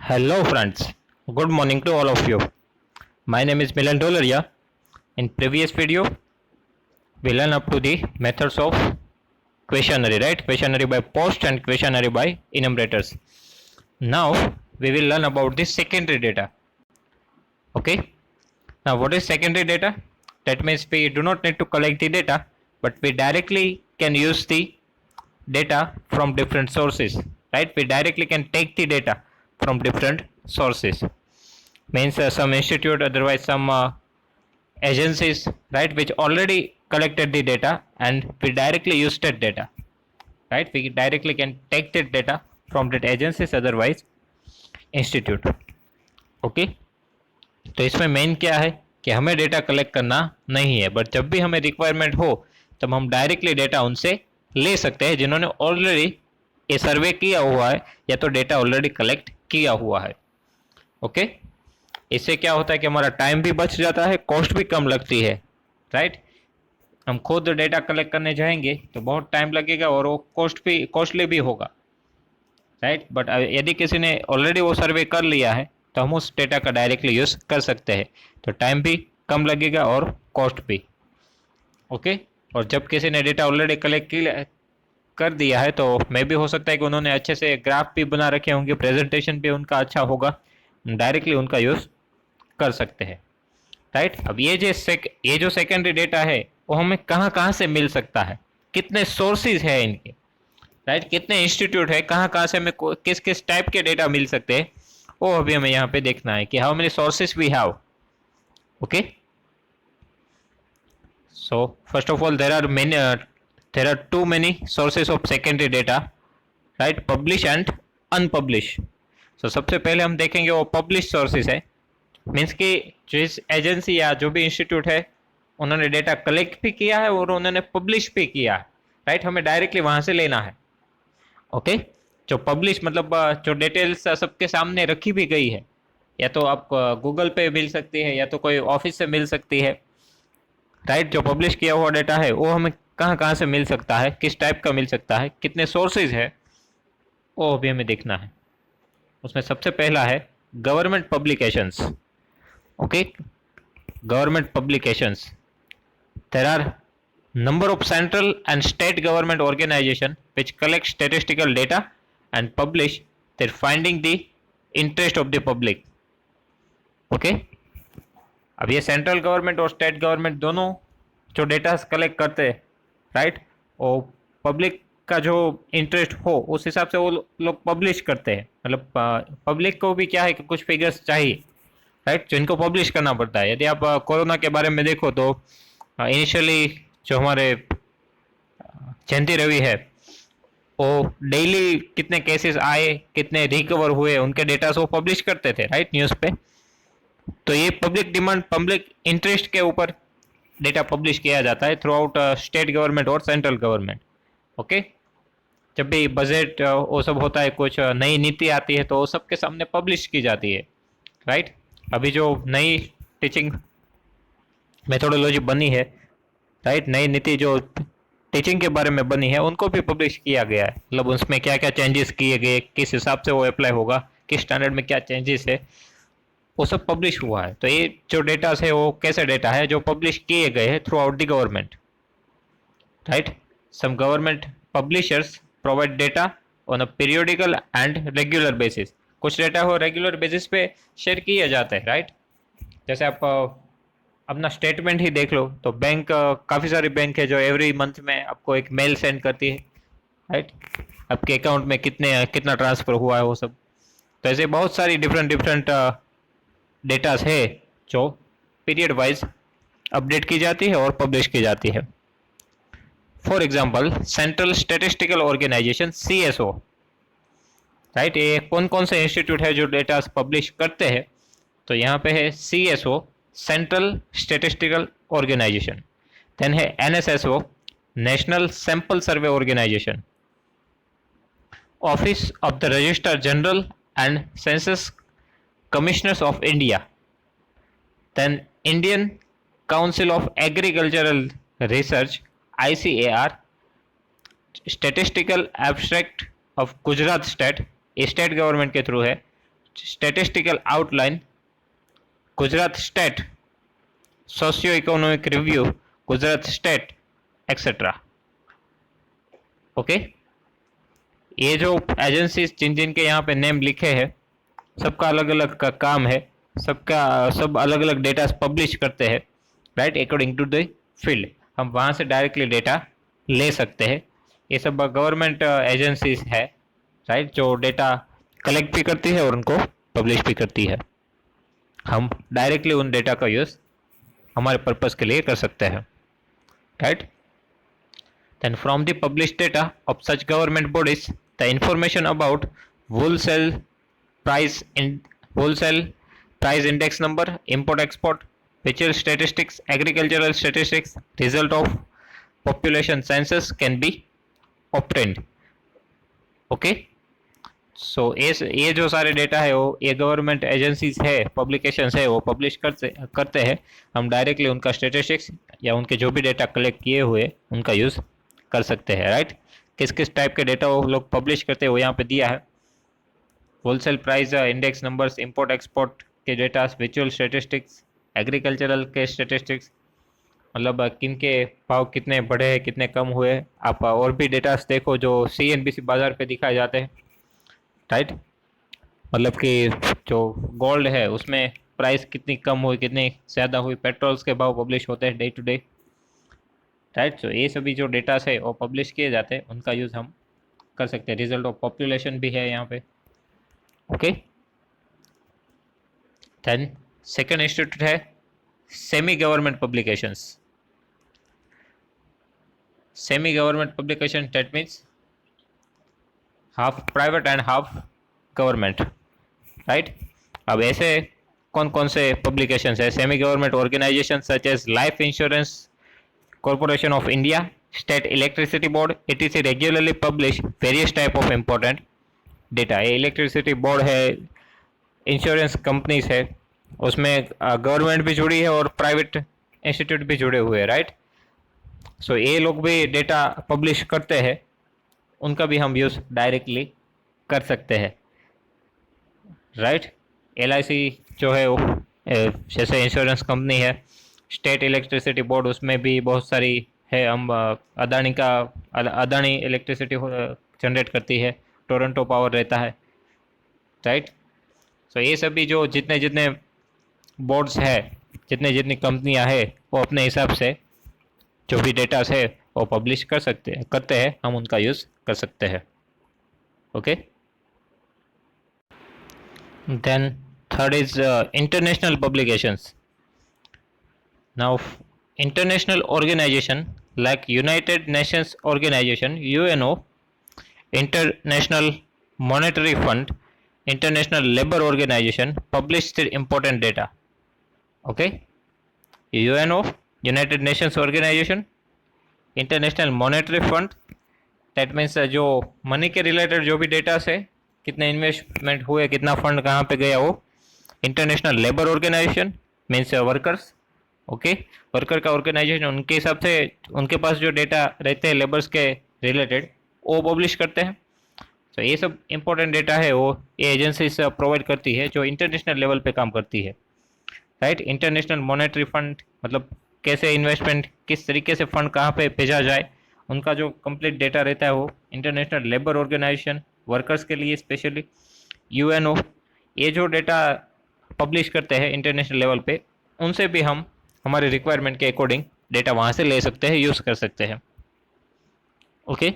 Hello friends, good morning to all of you. My name is Milan Dolaria. In previous video, we learn up to the methods of questionnaire, right? Questionnaire by post and questionnaire by enumerators. Now we will learn about the secondary data. Okay. Now what is secondary data? That means we do not need to collect the data, but we directly can use the data from different sources, right? We directly can take the data from different sources. Means some institute, otherwise some agencies, right, which already collected the data and we directly use that data, right? We directly can take that data from that agencies, otherwise institute. Okay तो इसमें main क्या है कि हमें data collect करना नहीं है, but जब भी हमें रिक्वायरमेंट हो तब हम डायरेक्टली डेटा उनसे ले सकते हैं जिन्होंने ऑलरेडी ये सर्वे किया हुआ है या तो डेटा ऑलरेडी कलेक्ट किया हुआ है. ओके इससे क्या होता है कि हमारा टाइम भी बच जाता है, कॉस्ट भी कम लगती है, राइट. हम खुद डेटा कलेक्ट करने जाएंगे तो बहुत टाइम लगेगा और वो कॉस्टली भी होगा, राइट. बट यदि किसी ने ऑलरेडी वो सर्वे कर लिया है तो हम उस डेटा का डायरेक्टली यूज़ कर सकते हैं, तो टाइम भी कम लगेगा और कॉस्ट भी. ओके और जब किसी ने डेटा ऑलरेडी कलेक्ट कर दिया है तो मे भी हो सकता है कि उन्होंने अच्छे से ग्राफ भी बना रखे होंगे, प्रेजेंटेशन भी उनका अच्छा होगा, डायरेक्टली उनका यूज़ कर सकते हैं, राइट. अब ये जो सेकेंडरी डेटा है वो हमें कहाँ कहाँ से मिल सकता है, कितने सोर्सेज है इनके, राइट, कितने इंस्टीट्यूट है, कहाँ कहाँ से हमें किस किस टाइप के डेटा मिल सकते हैं, वो अभी हमें यहाँ पे देखना है कि how many sources we have. Okay so first of all there are too many sources of secondary data, right, publish and unpublish. So सबसे पहले हम देखेंगे वो publish sources है, मीन्स कि जिस एजेंसी या जो भी इंस्टीट्यूट है उन्होंने डेटा कलेक्ट भी किया है और उन्होंने पब्लिश भी किया है, राइट. हमें डायरेक्टली वहाँ से लेना है. ओके जो पब्लिश मतलब जो डिटेल्स सबके सामने रखी भी गई है, या तो आप गूगल पे मिल सकती है या तो कोई ऑफिस से मिल सकती है, राइट. जो पब्लिश किया हुआ डेटा है वो हमें कहाँ कहाँ से मिल सकता है, किस टाइप का मिल सकता है, कितने सोर्सेज है, वो अभी हमें देखना है. उसमें सबसे पहला है government publications. Okay government publications. There are number of central and state government organization which collect statistical data and publish their finding the interest of the public. Okay अब ये सेंट्रल गवर्नमेंट और स्टेट गवर्नमेंट दोनों जो data collect करते हैं, right, और public का जो इंटरेस्ट हो उस हिसाब से वो लोग पब्लिश करते हैं. मतलब पब्लिक को भी क्या है कि कुछ फिगर्स चाहिए, राइट, जिनको पब्लिश करना पड़ता है. यदि आप कोरोना के बारे में देखो तो इनिशियली जो हमारे जयंती रवि है वो डेली कितने केसेस आए, कितने रिकवर हुए, उनके डेटा वो पब्लिश करते थे, राइट, न्यूज़ पे. तो ये पब्लिक डिमांड, पब्लिक इंटरेस्ट के ऊपर डेटा पब्लिश किया जाता है थ्रू आउट स्टेट गवर्नमेंट और सेंट्रल गवर्नमेंट. ओके जब भी बजट वो सब होता है, कुछ नई नीति आती है तो वो सबके सामने पब्लिश की जाती है, राइट. अभी जो नई टीचिंग मेथोडोलॉजी बनी है, राइट, नई नीति जो टीचिंग के बारे में बनी है उनको भी पब्लिश किया गया है. मतलब उसमें क्या क्या चेंजेस किए गए, किस हिसाब से वो अप्लाई होगा, किस स्टैंडर्ड में क्या चेंजेस है, वो सब पब्लिश हुआ है. तो ये जो डेटा है वो कैसे डेटा है जो पब्लिश किए गए हैं throughout the government, right. Some government publishers provide data on a periodical and regular basis. कुछ डेटा हो रेगुलर बेसिस पे शेयर किए जाते हैं, राइट. जैसे आप अपना स्टेटमेंट ही देख लो तो बैंक, काफ़ी सारी बैंक है जो एवरी मंथ में आपको एक मेल सेंड करती है, राइट, आपके अकाउंट में कितना ट्रांसफ़र हुआ है वो सब. तो ऐसे बहुत सारी डिफरेंट डेटास है जो पीरियड वाइज अपडेट की जाती है और पब्लिश की जाती है. For example Central Statistical Organisation CSO, right. ये कौन कौन से इंस्टीट्यूट है जो डेटा पब्लिश करते हैं, तो यहाँ पे है CSO Central Statistical Organisation. Then है NSSO National Sample Survey Organisation, Office of the Registrar General and Census Commissioners of India. Then Indian Council of Agricultural Research ICAR, statistical abstract of Gujarat state, state government के through है. Statistical outline, Gujarat state socio economic review, Gujarat state etcetera. Okay, ये जो agencies जिन जिन के यहाँ पे name लिखे हैं, सबका अलग अलग का काम है, सब अलग अलग डेटा पब्लिश करते हैं, right, according to the field. हम वहाँ से डायरेक्टली डेटा ले सकते हैं। ये सब गवर्नमेंट एजेंसीज है, राइट, जो डेटा कलेक्ट भी करती है और उनको पब्लिश भी करती है। हम डायरेक्टली उन डेटा का यूज़ हमारे पर्पस के लिए कर सकते हैं, right. Then from the publish data of such government bodies the information about wholesale price index number, import export, visual statistics, agricultural statistics, result of population census can be obtained। Okay, so ये जो सारे data है वो ये government agencies है, publications है, वो publish करते हैं। हम डायरेक्टली उनका स्टेटिस्टिक्स या उनके जो भी डेटा कलेक्ट किए हुए उनका यूज़ कर सकते हैं, राइट। किस किस टाइप के डेटा वो लोग पब्लिश करते हैं वो यहाँ पे दिया है। Wholesale price index numbers, import export के डेटा, विजुअल स्टेटिस्टिक्स, एग्रीकल्चरल के स्टेटिस्टिक्स, मतलब किन के भाव कितने बढ़े हैं, कितने कम हुए। आप और भी डेटास देखो जो CNBC बाज़ार पे दिखाए जाते हैं, राइट। मतलब कि जो गोल्ड है उसमें प्राइस कितनी कम हुई, कितनी ज़्यादा हुई, पेट्रोल्स के भाव पब्लिश होते हैं डे टू डे, राइट। तो ये सभी जो डेटास है वो पब्लिश किए जाते हैं, उनका यूज़ हम कर सकते हैं। रिजल्ट ऑफ पॉपुलेशन भी है यहाँ पे। ओके, देन सेकेंड इंस्टीट्यूट है semi government publications. Semi government publication that means half private and half government, right. अब ऐसे कौन कौन से पब्लिकेशंस है? Semi government organisation such as Life Insurance Corporation of India, state electricity board, ETC regularly publish various type of important data. ये electricity board है, insurance companies है, उसमें गवर्नमेंट भी जुड़ी है और प्राइवेट इंस्टीट्यूट भी जुड़े हुए हैं, राइट। सो ये लोग भी डेटा पब्लिश करते हैं, उनका भी हम यूज़ डायरेक्टली कर सकते हैं, राइट। LIC जो है वो जैसे इंश्योरेंस कंपनी है, स्टेट इलेक्ट्रिसिटी बोर्ड उसमें भी बहुत सारी है। हम अदानी इलेक्ट्रिसिटी जनरेट करती है, टोरंटो पावर रहता है, राइट। सो ये सभी जो जितने जितने बोर्ड्स है, जितने जितनी कंपनियां है, वो अपने हिसाब से जो भी डेटा है वो पब्लिश करते हैं, हम उनका यूज़ कर सकते हैं। Okay, then third is international publications. Now international organisation like United Nations Organisation UNO, International Monetary Fund, International Labour Organisation publish their important data। Okay, UNO, United Nations Organisation, International Monetary Fund, that means जो money के related जो भी data है, कितने investment हुए, कितना fund कहाँ पे गया, वो। International Labour Organisation means workers, okay, worker का ऑर्गेनाइजेशन, उनके हिसाब से उनके पास जो डेटा रहते हैं लेबर्स के रिलेटेड वो पब्लिश करते हैं। तो ये सब इंपॉर्टेंट डेटा है वो ये एजेंसी से प्रोवाइड करती है जो इंटरनेशनल लेवल पे काम करती है, राइट। इंटरनेशनल मॉनेटरी फंड मतलब कैसे इन्वेस्टमेंट, किस तरीके से फंड कहाँ पे भेजा जाए, उनका जो कंप्लीट डेटा रहता है वो। इंटरनेशनल लेबर ऑर्गेनाइजेशन वर्कर्स के लिए स्पेशली। UNO, ये जो डेटा पब्लिश करते हैं इंटरनेशनल लेवल पे, उनसे भी हम हमारे रिक्वायरमेंट के अकॉर्डिंग डेटा वहाँ से ले सकते हैं, यूज़ कर सकते हैं। ओके,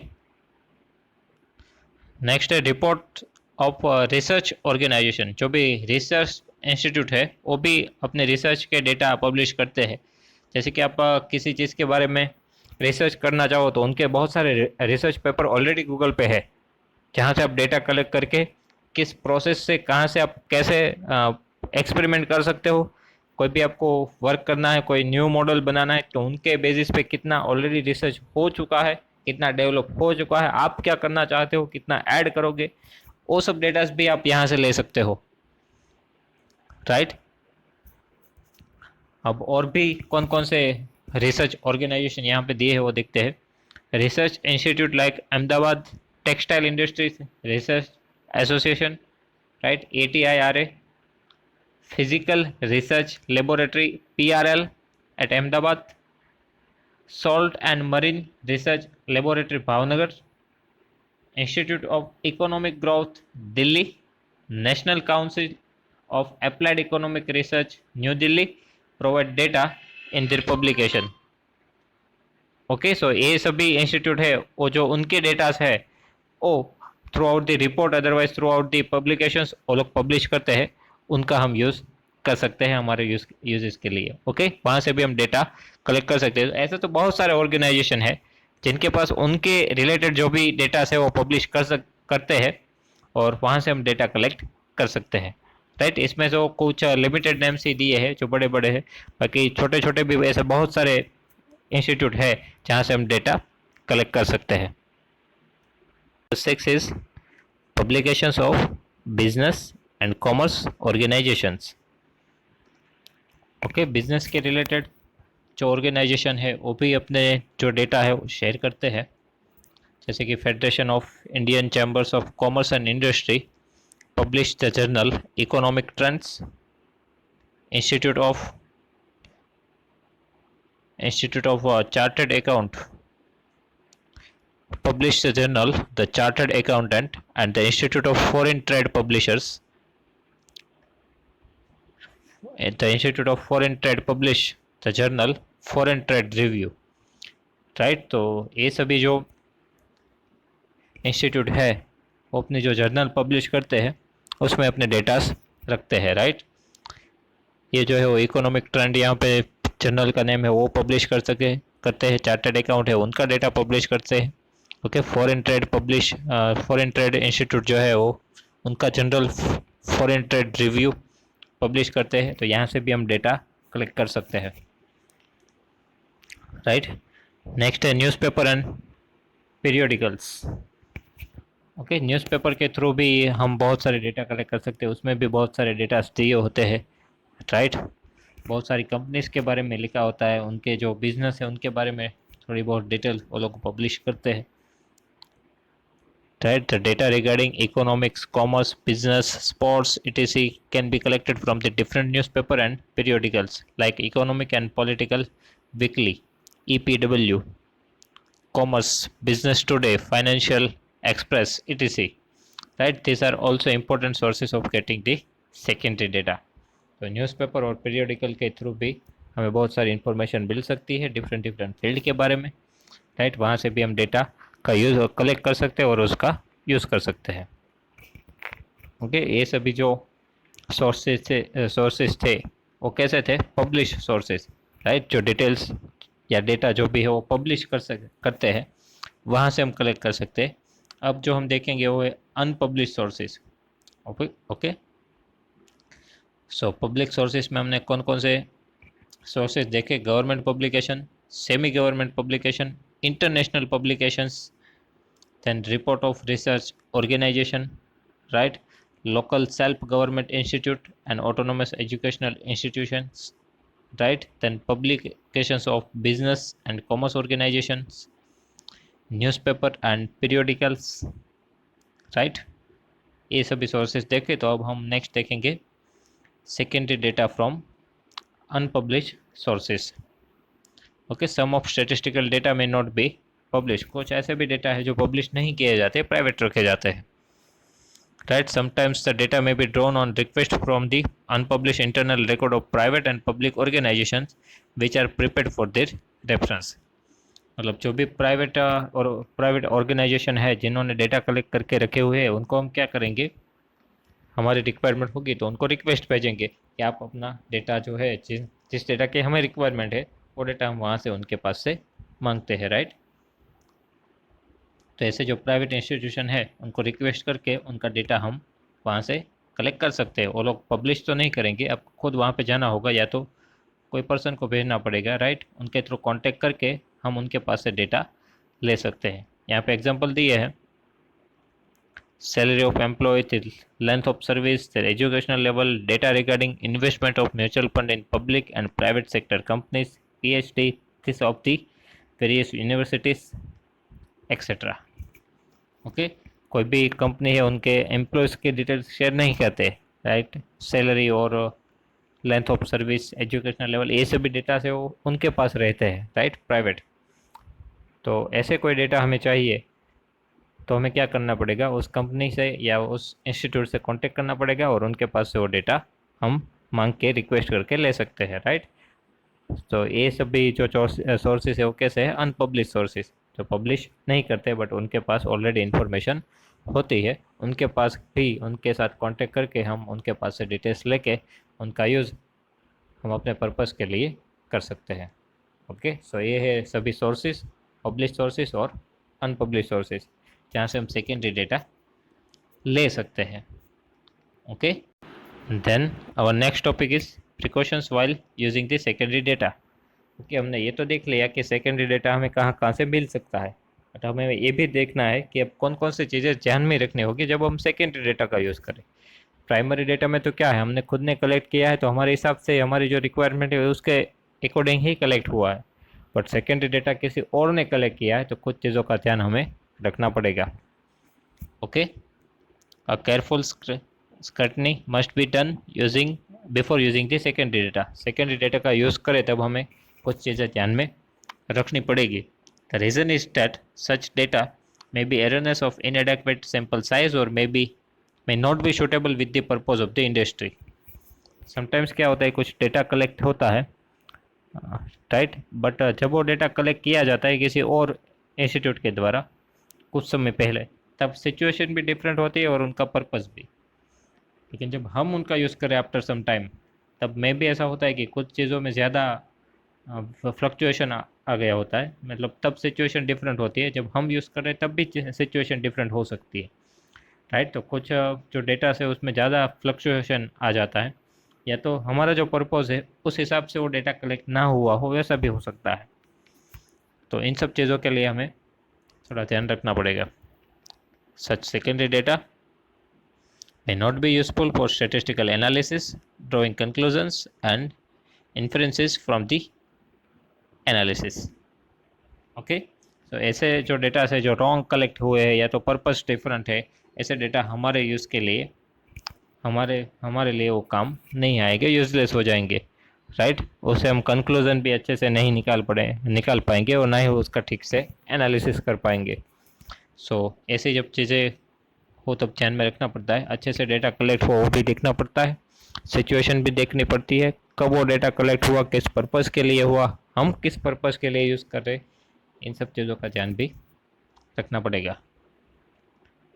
नेक्स्ट है रिपोर्ट ऑफ रिसर्च ऑर्गेनाइजेशन। जो भी रिसर्च इंस्टीट्यूट है वो भी अपने रिसर्च के डेटा पब्लिश करते हैं। जैसे कि आप किसी चीज़ के बारे में रिसर्च करना चाहो तो उनके बहुत सारे रिसर्च पेपर ऑलरेडी गूगल पे है, जहाँ से आप डेटा कलेक्ट करके किस प्रोसेस से कहाँ से आप कैसे एक्सपेरिमेंट कर सकते हो। कोई भी आपको वर्क करना है, कोई न्यू मॉडल बनाना है, तो उनके बेसिस पे कितना ऑलरेडी रिसर्च हो चुका है, कितना डेवलप हो चुका है, आप क्या करना चाहते हो, कितना ऐड करोगे, वो सब डेटास भी आप यहाँ से ले सकते हो, राइट। अब और भी कौन कौन से रिसर्च ऑर्गेनाइजेशन यहाँ पे दिए हैं वो देखते हैं। Research institute like Ahmedabad textile industries research association, right? ATIRA, Physical Research Laboratory PRL at Ahmedabad, Salt and Marine Research Laboratory Bhavnagar, Institute of Economic Growth Delhi, National Council of Applied Economic Research New Delhi provide data in their publication. Okay, so ये सभी institute है वो जो उनके datas है वो through out the report otherwise through out the publications वो लोग पब्लिश करते हैं, उनका हम यूज़ कर सकते हैं हमारे यूजेस के लिए। ओके, वहाँ से भी हम डेटा कलेक्ट कर सकते हैं। ऐसे तो बहुत सारे ऑर्गेनाइजेशन है जिनके पास उनके रिलेटेड जो भी डेटास है वो पब्लिश करते हैं और वहाँ से हम डेटा कलेक्ट कर सकते हैं, राइट। इसमें जो कुछ लिमिटेड नेम्स ही दिए हैं जो बड़े बड़े हैं, बाकी छोटे छोटे भी ऐसे बहुत सारे इंस्टीट्यूट है जहाँ से हम डेटा कलेक्ट कर सकते हैं। 6 is publications of business and commerce organisations. Okay, business के रिलेटेड जो ऑर्गेनाइजेशन है वो भी अपने जो डेटा है वो शेयर करते हैं, जैसे कि federation of Indian chambers of commerce and industry publish the journal economic trends, institute of chartered account published the journal The Chartered Accountant, and the Institute of Foreign Trade Publishers. The Institute of Foreign Trade publish the journal Foreign Trade Review, right. तो ये सभी जो institute है वो अपनी जो journal publish करते हैं उसमें अपने डेटास रखते हैं, राइट। ये जो है वो इकोनॉमिक ट्रेंड यहाँ पे जर्नल का नेम है वो पब्लिश करते हैं, चार्टर्ड अकाउंट है उनका डेटा पब्लिश करते हैं। ओके, फॉरेन ट्रेड इंस्टीट्यूट जो है वो उनका general foreign trade review publish करते हैं, तो यहाँ से भी हम डेटा कलेक्ट कर सकते हैं, राइट। नेक्स्ट है newspaper and periodicals. Okay, newspaper के थ्रू भी हम बहुत सारे डेटा कलेक्ट कर सकते हैं, उसमें भी बहुत सारे डेटा दिए होते हैं, राइट। बहुत सारी कंपनीज के बारे में लिखा होता है, उनके जो बिजनेस है उनके बारे में थोड़ी बहुत डिटेल वो लोग पब्लिश करते हैं, right? The data regarding economics, commerce, business, sports, etc. can be collected from the different newspaper and periodicals like Economic and Political Weekly, EPW, Commerce, Business Today, Financial Express, etc. Right? These are also important sources of getting the secondary data. तो newspaper और periodical के through भी हमें बहुत सारी information मिल सकती है different field के बारे में, राइट। वहाँ से भी हम डेटा का यूज़ कलेक्ट कर सकते हैं और उसका यूज़ कर सकते हैं। ओके, ये सभी जो सोर्सेज थे वो कैसे थे? Publish sources, right. जो डिटेल्स या डेटा जो भी है वो पब्लिश करते हैं वहाँ से हम कलेक्ट कर सकते हैं। अब जो हम देखेंगे वो है unpublish sources. Okay, so public sources में हमने कौन कौन से सोर्सेज देखे? Government publication, semi government publication, international publications, then report of research organization, right, local self-government institute and autonomous educational institutions, right, then publications of business and commerce organizations, newspaper and periodicals, right। ये सभी sources देखे। तो अब हम next देखेंगे secondary data from unpublish sources. Okay, some of statistical data may not be publish. कुछ ऐसे भी डेटा है जो पब्लिश नहीं किए जाते, प्राइवेट रखे जाते हैं, right. Sometimes the data may be drawn on request from the unpublish internal record of private and public organisation which are prepared for their reference. मतलब जो भी प्राइवेट ऑर्गेनाइजेशन है जिन्होंने डेटा कलेक्ट करके रखे हुए हैं उनको हम क्या करेंगे, हमारी रिक्वायरमेंट होगी तो उनको रिक्वेस्ट भेजेंगे कि आप अपना डेटा जो है जिस डेटा की हमें रिक्वायरमेंट है वो डेटा हम वहाँ से उनके पास से मांगते हैं, राइट। तो ऐसे जो प्राइवेट इंस्टीट्यूशन है उनको रिक्वेस्ट करके उनका डेटा हम वहाँ से कलेक्ट कर सकते हैं। वो लोग पब्लिश तो नहीं करेंगे, आपको खुद वहाँ पे जाना होगा या तो कोई पर्सन को भेजना पड़ेगा, राइट। उनके थ्रू कांटेक्ट करके हम उनके पास से डेटा ले सकते हैं। यहाँ पे एग्जांपल दिए हैं, salary of employee, the length of service, their educational level, data regarding investment of mutual fund in public and private sector companies, PhD thesis of the various universities, etc. Okay, कोई भी company है उनके employees की details share नहीं करते, right. Salary और length of service, educational level, ये सभी डेटा से वो उनके पास रहते हैं, राइट, प्राइवेट। तो ऐसे कोई डेटा हमें चाहिए तो हमें क्या करना पड़ेगा, उस कंपनी से या उस इंस्टीट्यूट से कांटेक्ट करना पड़ेगा और उनके पास से वो डेटा हम मांग के रिक्वेस्ट करके ले सकते हैं, राइट। तो ये सभी जो सोर्सेज है वो कैसे है, अनपब्लिश सोर्सेज, जो पब्लिश नहीं करते बट उनके पास ऑलरेडी इन्फॉर्मेशन होती है, उनके पास भी उनके साथ कांटेक्ट करके हम उनके पास से डिटेल्स लेके उनका यूज़ हम अपने पर्पस के लिए कर सकते हैं। ओके, सो ये है सभी सोर्सेज, पब्लिश सोर्सेज और अनपब्लिश सोर्सेज, जहाँ से हम सेकेंडरी डेटा ले सकते हैं। Okay, then our next topic is precautions while using the secondary data. Okay, हमने ये तो देख लिया कि सेकेंडरी डेटा हमें कहाँ कहाँ से मिल सकता है, बट हमें ये भी देखना है कि अब कौन कौन सी चीज़ें ध्यान में रखनी होगी जब हम सेकेंडरी डेटा का यूज़ करें। प्राइमरी डेटा में तो क्या है, हमने खुद ने कलेक्ट किया है तो हमारे हिसाब से हमारी जो रिक्वायरमेंट है उसके अकॉर्डिंग ही कलेक्ट हुआ है। बट सेकेंडरी डेटा किसी और ने कलेक्ट किया है तो कुछ चीज़ों का ध्यान हमें रखना पड़ेगा। Okay, a careful scrutiny must be done using before using the secondary data. Secondary data का यूज़ करें तब हमें कुछ चीज़ें ध्यान में रखनी पड़ेगी। The reason is that such data may be erroneous of inadequate sample size और may not be suitable with the purpose of the industry। Sometimes क्या होता है, कुछ डेटा कलेक्ट होता है, राइट, बट जब वो डेटा कलेक्ट किया जाता है किसी और इंस्टीट्यूट के द्वारा कुछ समय पहले, तब सिचुएशन भी डिफरेंट होती है और उनका पर्पस भी। लेकिन जब हम उनका यूज़ करें आफ्टर सम टाइम, तब में भी ऐसा होता है कि कुछ चीज़ों में ज़्यादा फ्लक्चुएशन आ गया होता है, मतलब तब सिचुएशन डिफरेंट होती है। जब हम यूज़ कर रहे हैं तब भी सिचुएशन डिफरेंट हो सकती है, राइट। तो कुछ जो डेटा है उसमें ज़्यादा फ्लक्चुएशन आ जाता है, या तो हमारा जो पर्पज़ है उस हिसाब से वो डेटा कलेक्ट ना हुआ हो, वैसा भी हो सकता है। तो इन सब चीज़ों के लिए हमें थोड़ा ध्यान रखना पड़ेगा। Such secondary data may not be useful for statistical analysis, drawing conclusions and inferences from the analysis। Okay, तो ऐसे जो डेटा से जो रॉन्ग कलेक्ट हुए हैं या तो पर्पस डिफरेंट है, ऐसे डेटा हमारे यूज़ के लिए हमारे लिए वो काम नहीं आएंगे, यूजलेस हो जाएंगे, राइट। उससे हम कंक्लूजन भी अच्छे से नहीं निकाल पाएंगे और ना ही उसका ठीक से एनालिसिस कर पाएंगे। सो ऐसी जब चीज़ें हो तब ध्यान में रखना पड़ता है, अच्छे से डेटा कलेक्ट हो वो भी देखना पड़ता है, सिचुएशन भी देखनी पड़ती है, कब वो डेटा कलेक्ट हुआ, किस पर्पज़ के लिए हुआ, हम किस पर्पज़ के लिए यूज़ कर रहे, इन सब चीज़ों का ध्यान भी रखना पड़ेगा।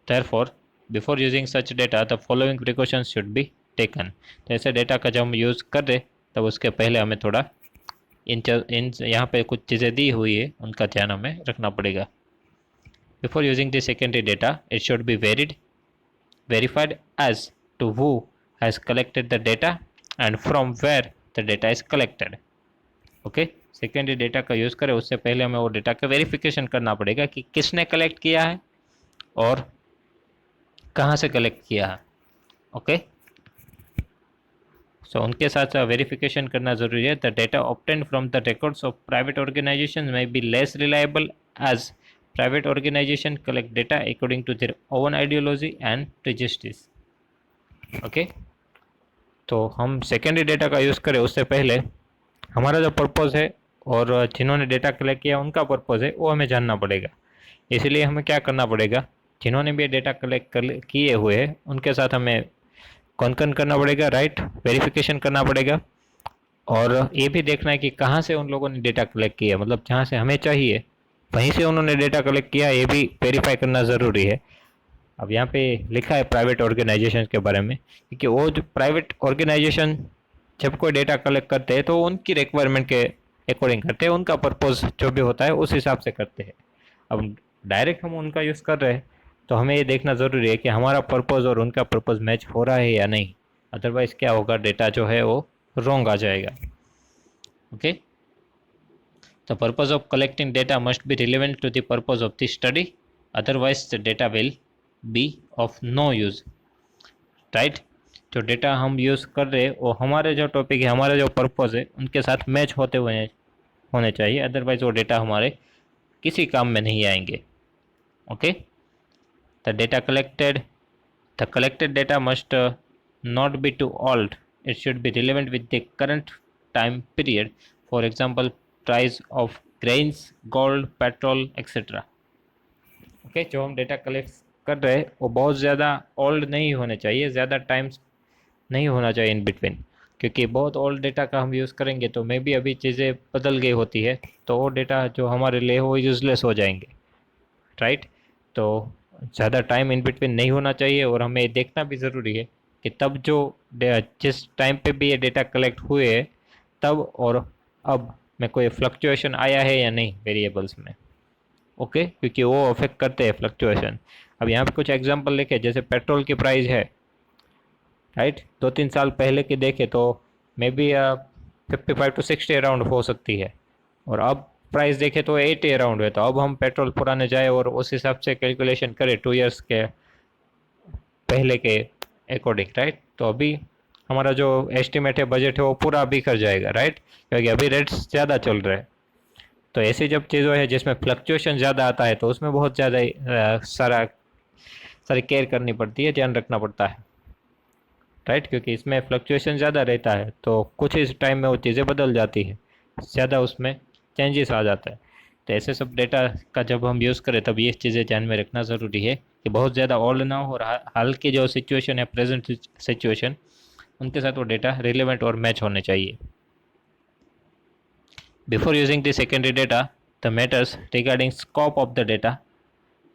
Therefore, before using such data, the following precautions should be taken। तो ऐसे डेटा का जब हम यूज़ कर रहे तब उसके पहले हमें थोड़ा इन यहाँ पे कुछ चीज़ें दी हुई है उनका ध्यान हमें रखना पड़ेगा। Before using the secondary data, it should be verified as to who has collected the data and from where the data is collected। Okay, secondary data का यूज़ करें उससे पहले हमें वो डेटा का वेरिफिकेशन करना पड़ेगा कि किसने कलेक्ट किया है और कहाँ से कलेक्ट किया है। ओके, सो उनके साथ वेरिफिकेशन करना ज़रूरी है। The data obtained from the records of private organisation may be less reliable as private organization collect data according to their own ideology and prejudice। Okay, तो हम सेकेंडरी डेटा का यूज़ करें उससे पहले हमारा जो पर्पज़ है और जिन्होंने डेटा कलेक्ट किया उनका पर्पज़ है वो हमें जानना पड़ेगा। इसलिए हमें क्या करना पड़ेगा, जिन्होंने भी डेटा कलेक्ट किए हुए हैं उनके साथ हमें कॉन्कर्न करना पड़ेगा, राइट, वेरिफिकेशन करना पड़ेगा। और ये भी देखना है कि कहाँ से उन लोगों ने डेटा कलेक्ट किया, मतलब जहाँ से हमें चाहिए वहीं से उन्होंने डेटा कलेक्ट किया, ये भी वेरीफाई करना ज़रूरी है। अब यहाँ पे लिखा है प्राइवेट ऑर्गेनाइजेशन के बारे में, क्योंकि वो जो प्राइवेट ऑर्गेनाइजेशन जब कोई डेटा कलेक्ट करते हैं तो उनकी रिक्वायरमेंट के अकॉर्डिंग करते हैं, उनका पर्पज़ जो भी होता है उस हिसाब से करते हैं। अब डायरेक्ट हम उनका यूज़ कर रहे हैं तो हमें ये देखना ज़रूरी है कि हमारा पर्पज़ और उनका पर्पज़ मैच हो रहा है या नहीं, अदरवाइज़ क्या होगा, डेटा जो है वो रॉन्ग आ जाएगा। Okay, the purpose of collecting data must be relevant to the purpose of the study, otherwise the data will be of no use, right. जो डेटा हम यूज़ कर रहे हैं वो हमारे जो टॉपिक है, हमारा जो पर्पज़ है उनके साथ मैच होते हुए होने चाहिए, अदरवाइज़ वो डेटा हमारे किसी काम में नहीं आएंगे। Okay, The collected data must not be too old. It should be relevant with the current time period. For example, price of grains, gold, petrol, etc. Okay, जो हम डेटा कलेक्ट कर रहे हैं वो बहुत ज़्यादा ओल्ड नहीं होने चाहिए, ज़्यादा टाइम्स नहीं होना चाहिए इन बिटवीन, क्योंकि बहुत ओल्ड डेटा का हम यूज़ करेंगे तो मे भी अभी चीज़ें बदल गई होती है, तो वो डेटा जो हमारे लिए वो यूज़लेस हो जाएंगे, राइट। तो ज़्यादा टाइम इन बिटवीन नहीं होना चाहिए, और हमें ये देखना भी ज़रूरी है कि तब जो जिस टाइम पे भी ये डेटा कलेक्ट हुए है तब और अब में कोई फ्लक्चुएशन आया है या नहीं वेरिएबल्स में, ओके, क्योंकि वो अफेक्ट करते हैं फ्लक्चुएशन। अब यहाँ पे कुछ एग्जांपल लिखे, जैसे पेट्रोल की प्राइस है, राइट, 2-3 साल पहले की देखें तो मे बी 55 to 60 अराउंड हो सकती है, और अब प्राइस देखें तो 80 अराउंड है। तो अब हम पेट्रोल पुराने जाए और उस हिसाब से कैलकुलेशन करें 2 इयर्स के पहले के अकॉर्डिंग, राइट, तो अभी हमारा जो एस्टिमेट है, बजट है, वो पूरा बिखर जाएगा, राइट, क्योंकि अभी रेट्स ज़्यादा चल रहे हैं। तो ऐसी जब चीज़ों है जिसमें फ्लक्चुएशन ज़्यादा आता है तो उसमें बहुत ज़्यादा सारी केयर करनी पड़ती है, ध्यान रखना पड़ता है, राइट, क्योंकि इसमें फ्लक्चुएशन ज़्यादा रहता है तो कुछ इस टाइम में वो चीज़ें बदल जाती है, ज़्यादा उसमें चेंजेस आ जाता है। तो ऐसे सब डेटा का जब हम यूज़ करें तब ये चीज़ें ध्यान में रखना ज़रूरी है कि बहुत ज़्यादा ओल्ड ना हो, और हाल की जो सिचुएशन है, प्रेजेंट सिचुएशन, उनके साथ वो डेटा रिलेवेंट और मैच होने चाहिए। Before using the secondary data, the matters regarding scope of the data,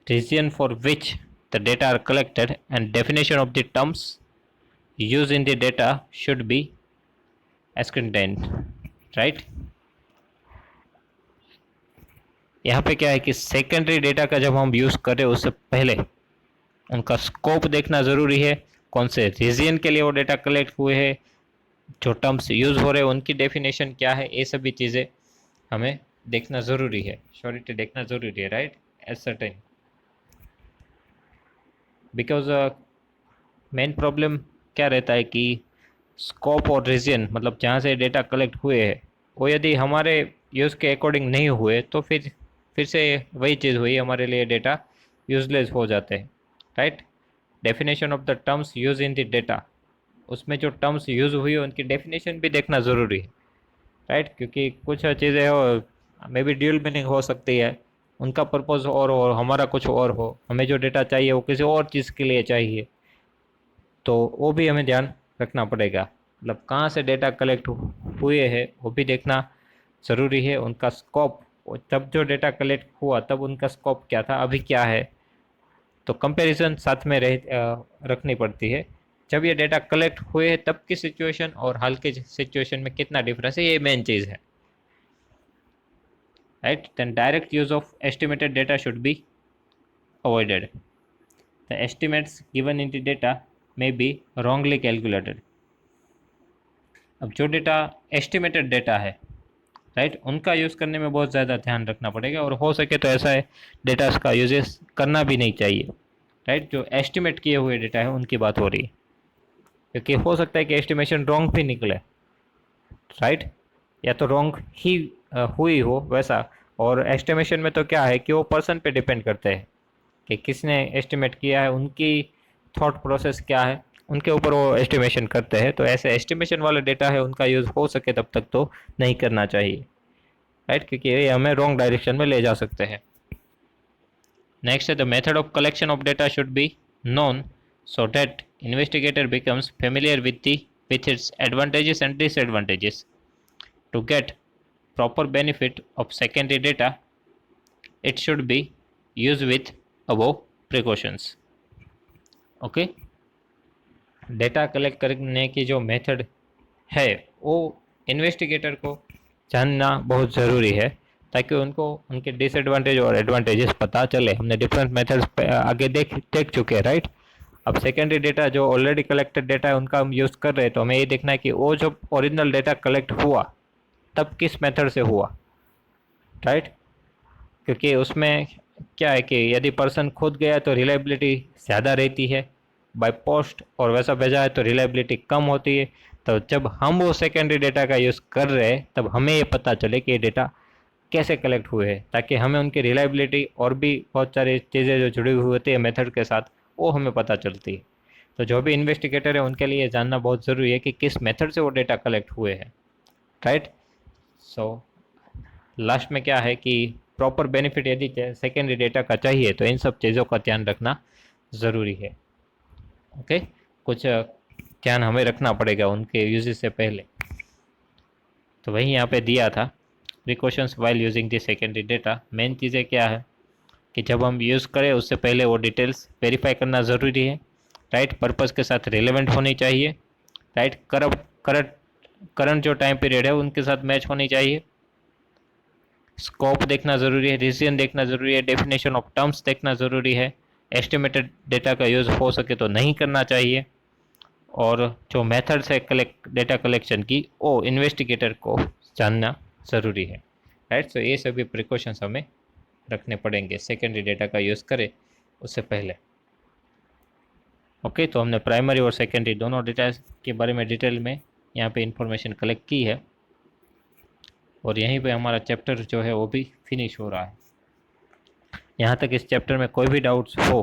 region for which the data are collected, and definition of the terms used in the data should be ascertained, right? यहाँ पे क्या है कि secondary data का जब हम use करें उससे पहले उनका स्कोप देखना ज़रूरी है, कौन से रीजन के लिए वो डेटा कलेक्ट हुए हैं, जो टर्म्स यूज़ हो रहे हैं उनकी डेफिनेशन क्या है, ये सभी चीज़ें हमें देखना ज़रूरी है, श्योरिटी देखना ज़रूरी है, right, ascertain. Because main problem क्या रहता है कि स्कोप और रीजन, मतलब जहाँ से डेटा कलेक्ट हुए हैं, वो यदि हमारे यूज़ के अकॉर्डिंग नहीं हुए तो फिर से वही चीज़ हुई, हमारे लिए डेटा यूजलेस हो जाते हैं, right. Definition of the terms use in the data, उसमें जो टर्म्स यूज़ हुई है उनकी डेफिनेशन भी देखना ज़रूरी है, राइट, क्योंकि कुछ चीज़ें हो मे बी ड्यूल मीनिंग हो सकती है, उनका पर्पज़ और हो, हमारा कुछ और हो, हमें जो डेटा चाहिए वो किसी और चीज़ के लिए चाहिए, तो वो भी हमें ध्यान रखना पड़ेगा। मतलब कहाँ से डेटा कलेक्ट हुए हैं वो भी देखना ज़रूरी है, उनका स्कोप, तब जो डेटा कलेक्ट हुआ तब उनका स्कोप क्या था, अभी क्या है, तो कंपैरिजन साथ में रखनी पड़ती है। जब ये डेटा कलेक्ट हुए तब की सिचुएशन और हाल के सिचुएशन में कितना डिफरेंस है, ये मेन चीज़ है, right. Then direct use of estimated data should be avoided. The estimates given in the data may be wrongly calculated. अब जो डेटा एस्टिमेटेड डेटा है, राइट, उनका यूज़ करने में बहुत ज़्यादा ध्यान रखना पड़ेगा, और हो सके तो ऐसा है डेटा का यूजेस करना भी नहीं चाहिए, राइट। जो एस्टिमेट किए हुए डेटा है उनकी बात हो रही है, क्योंकि हो सकता है कि एस्टिमेशन रॉन्ग भी निकले, राइट, या तो रॉन्ग ही हुई हो वैसा। और एस्टिमेशन में तो क्या है कि वो पर्सन पे डिपेंड करते हैं कि किसने एस्टिमेट किया है, उनकी थॉट प्रोसेस क्या है, उनके ऊपर वो एस्टिमेशन करते हैं। तो ऐसे एस्टिमेशन वाला डेटा है उनका यूज़ हो सके तब तक तो नहीं करना चाहिए, राइट, क्योंकि ये हमें रॉन्ग डायरेक्शन में ले जा सकते हैं। नेक्स्ट है the method of collection of data should be known so that investigator becomes familiar with its advantages and disadvantages. To get proper benefit of secondary data, it should be used with above precautions. Okay, data collect करने की जो method है वो investigator को जानना बहुत ज़रूरी है, ताकि उनको उनके डिसएडवांटेज और एडवांटेजेस पता चले। हमने डिफरेंट मेथड्स आगे देख चुके हैं, राइट। अब सेकेंडरी डेटा जो ऑलरेडी कलेक्टेड डेटा है उनका हम यूज़ कर रहे हैं, तो हमें ये देखना है कि वो जो ओरिजिनल डेटा कलेक्ट हुआ तब किस मेथड से हुआ, राइट, क्योंकि उसमें क्या है कि यदि पर्सन खुद गया तो रिलायबिलिटी ज़्यादा रहती है, बाय पोस्ट और वैसा भेजा है तो रिलायबिलिटी कम होती है। तो जब हम वो सेकेंडरी डेटा का यूज़ कर रहे हैं तब हमें ये पता चले कि ये डेटा कैसे कलेक्ट हुए हैं, ताकि हमें उनकी रिलायबिलिटी और भी बहुत सारी चीज़ें जो जुड़ी हुई होती है मेथड के साथ, वो हमें पता चलती है। तो जो भी इन्वेस्टिगेटर है उनके लिए जानना बहुत ज़रूरी है कि किस मेथड से वो डेटा कलेक्ट हुए हैं, राइट। सो लास्ट में क्या है कि प्रॉपर बेनिफिट यदि सेकेंडरी डेटा का चाहिए तो इन सब चीज़ों का ध्यान रखना ज़रूरी है। ओके, कुछ ध्यान हमें रखना पड़ेगा उनके यूजेस से पहले। तो वही यहाँ पे दिया था, precautions while using the secondary data. Main चीज़ें क्या है कि जब हम यूज़ करें उससे पहले वो डिटेल्स वेरीफाई करना ज़रूरी है, राइट। पर्पज़ के साथ रिलेवेंट होनी चाहिए, राइट। करंट जो टाइम पीरियड है उनके साथ मैच होनी चाहिए। स्कोप देखना ज़रूरी है, रीजन देखना ज़रूरी है, डेफिनेशन ऑफ टर्म्स देखना ज़रूरी है। एस्टिमेटेड डेटा का यूज़ हो सके तो नहीं करना चाहिए। और जो मेथड्स है डेटा कलेक्शन की, वो इन्वेस्टिगेटर को जानना ज़रूरी है, राइट। तो ये सभी प्रिकॉशंस हमें रखने पड़ेंगे सेकेंडरी डेटा का यूज़ करें उससे पहले। ओके, तो हमने प्राइमरी और सेकेंडरी दोनों डेटा के बारे में डिटेल में यहाँ पे इंफॉर्मेशन कलेक्ट की है, और यहीं पे हमारा चैप्टर जो है वो भी फिनिश हो रहा है। यहाँ तक इस चैप्टर में कोई भी डाउट्स हो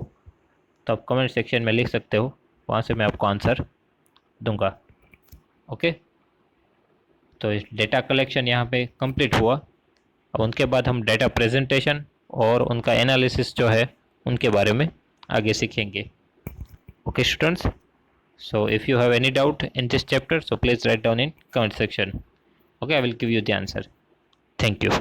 तो आप कमेंट सेक्शन में लिख सकते हो, वहाँ से मैं आपको आंसर दूंगा। ओके, तो इस डेटा कलेक्शन यहाँ पे कंप्लीट हुआ। अब उनके बाद हम डेटा प्रेजेंटेशन और उनका एनालिसिस जो है उनके बारे में आगे सीखेंगे। Okay students, so if you have any doubt in this chapter, so please write down in comment section. Okay, I will give you the answer. Thank you.